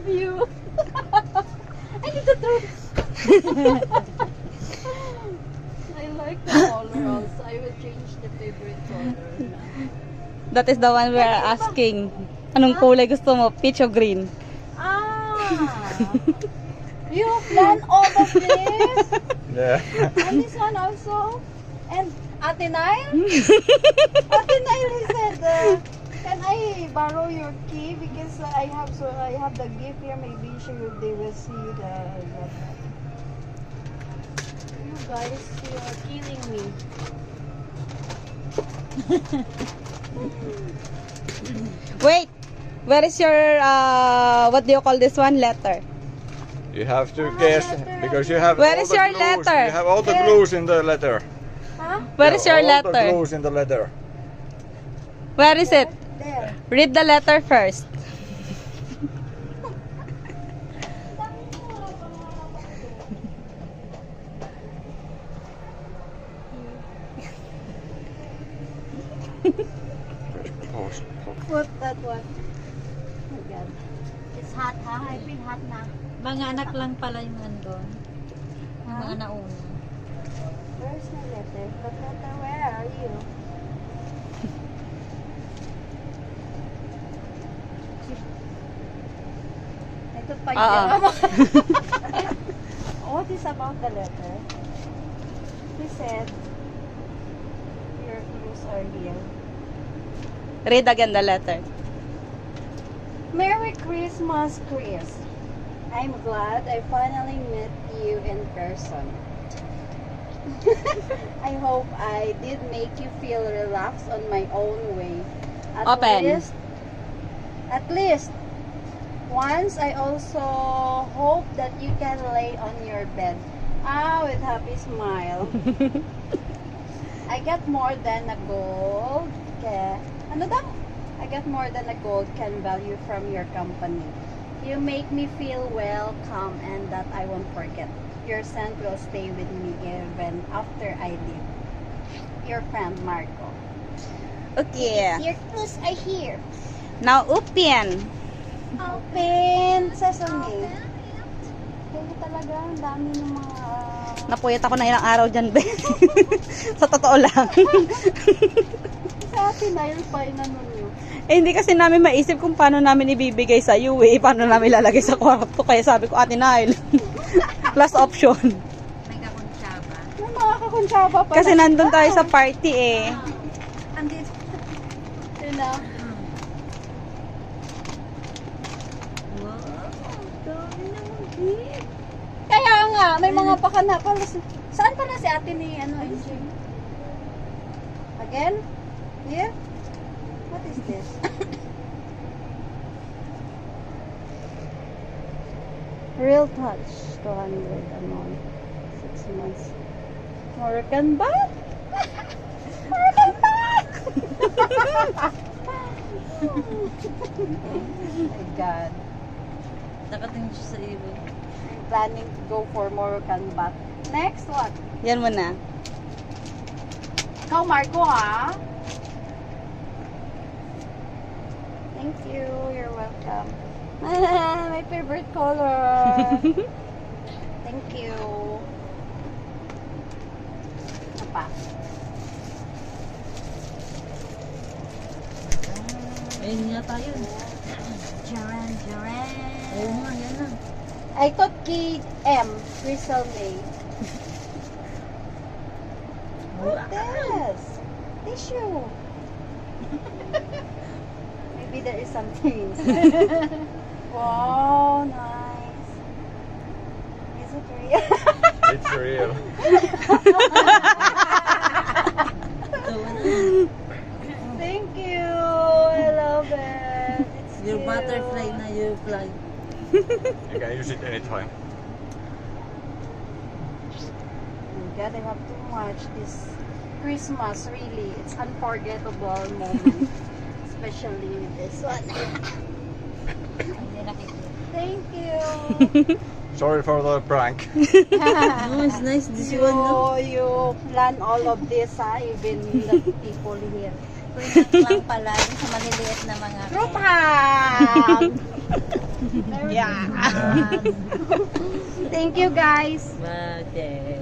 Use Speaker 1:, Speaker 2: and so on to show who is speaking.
Speaker 1: love you. I need to throw. I like the color also. I will change the favorite color.
Speaker 2: That is the one we are asking. Anong kulay gusto mo? Peach o green?
Speaker 1: You plan all of this?
Speaker 3: Yeah.
Speaker 1: And this one also? And Ate Nile? Ate Nile said, can I borrow your key? Because I have the gift here. Maybe they will see the you guys, you are killing me.
Speaker 2: Wait! Where is your, what do you call this one? Letter.
Speaker 3: You have to guess because you have.
Speaker 2: Where
Speaker 3: all
Speaker 2: is
Speaker 3: the
Speaker 2: your
Speaker 3: clues.
Speaker 2: letter?
Speaker 3: You have all the clues in the letter.
Speaker 1: Huh?
Speaker 2: Where is your
Speaker 3: All the
Speaker 2: letter?
Speaker 3: clues in the letter.
Speaker 2: Where is it?
Speaker 1: There.
Speaker 2: Read the letter first.
Speaker 3: Pause.
Speaker 1: Put that one. Oh my God. It's hot, ha? I feel hot na.
Speaker 4: Mga anak lang pala yung andon. Yung mga nauna.
Speaker 1: Where's my letter? But letter, where are you? Ito pa yun. What is about the letter? He said, your clues are here.
Speaker 2: Read again the letter.
Speaker 1: Merry Christmas, Chris. I'm glad I finally met you in person. I hope I did make you feel relaxed on my own way.
Speaker 2: Open.
Speaker 1: At least, once I also hope that you can lay on your bed. With happy smile. I get more than a gold. Ano daw? I get more than a gold can value from your company. You make me feel welcome and that I won't forget. Your scent will stay with me even after I leave. Your friend Marco.
Speaker 2: Okay.
Speaker 1: Your clues are here.
Speaker 2: Now open.
Speaker 1: Open sesame. Kaya talaga, ang dami ng mga...
Speaker 2: Napuyat ako na ilang araw dyan, be. Sa totoo lang.
Speaker 1: Sa atin na yung final nyo.
Speaker 2: Eh, hindi kasi namin maisip kung paano namin ibibigay sa iyo eh. Paano namin lalagay sa kwarto. Kaya sabi ko, Ate Nile. Last option.
Speaker 4: May kakuntsaba.
Speaker 1: May mga kakuntsaba pa.
Speaker 2: Kasi nandun tayo sa party eh.
Speaker 1: Andito. Yun na. Kaya nga, may mga pakana pala. Saan pala si ate ni MJ? Again? Here? What is this? Real touch, 200 a month, 6 months. Moroccan baht? Moroccan baht! Oh my God.
Speaker 4: Nakatingin siya sa iyo.
Speaker 1: I'm planning to go for Moroccan baht. Next, what?
Speaker 2: Yan mo na.
Speaker 1: Ikaw, Marco, ha? Thank you. You're welcome. My favorite color. Thank you. Ano pa?
Speaker 4: Ayun nga tayo.
Speaker 1: Duran, Duran.
Speaker 4: Oo nga, yan na.
Speaker 1: I thought KM, Crystal May. What this? Tissue. Maybe there is something. Wow, nice. Is it real?
Speaker 3: It's real.
Speaker 1: Thank you. I love it. It's
Speaker 4: Your
Speaker 1: cute.
Speaker 4: butterfly na you fly.
Speaker 3: You can use it anytime.
Speaker 1: Oh my God, I have too much this Christmas. Really, it's unforgettable moment, especially with this one.
Speaker 4: Hindi nakikita.
Speaker 1: Thank you.
Speaker 3: Sorry for the prank.
Speaker 4: No, it's nice. This one, no?
Speaker 1: You plan all of this, even the people here.
Speaker 4: Prank lang pala yung sa maliliit na mga
Speaker 1: Group hug!
Speaker 2: Yeah.
Speaker 1: Thank you guys.
Speaker 4: Birthday.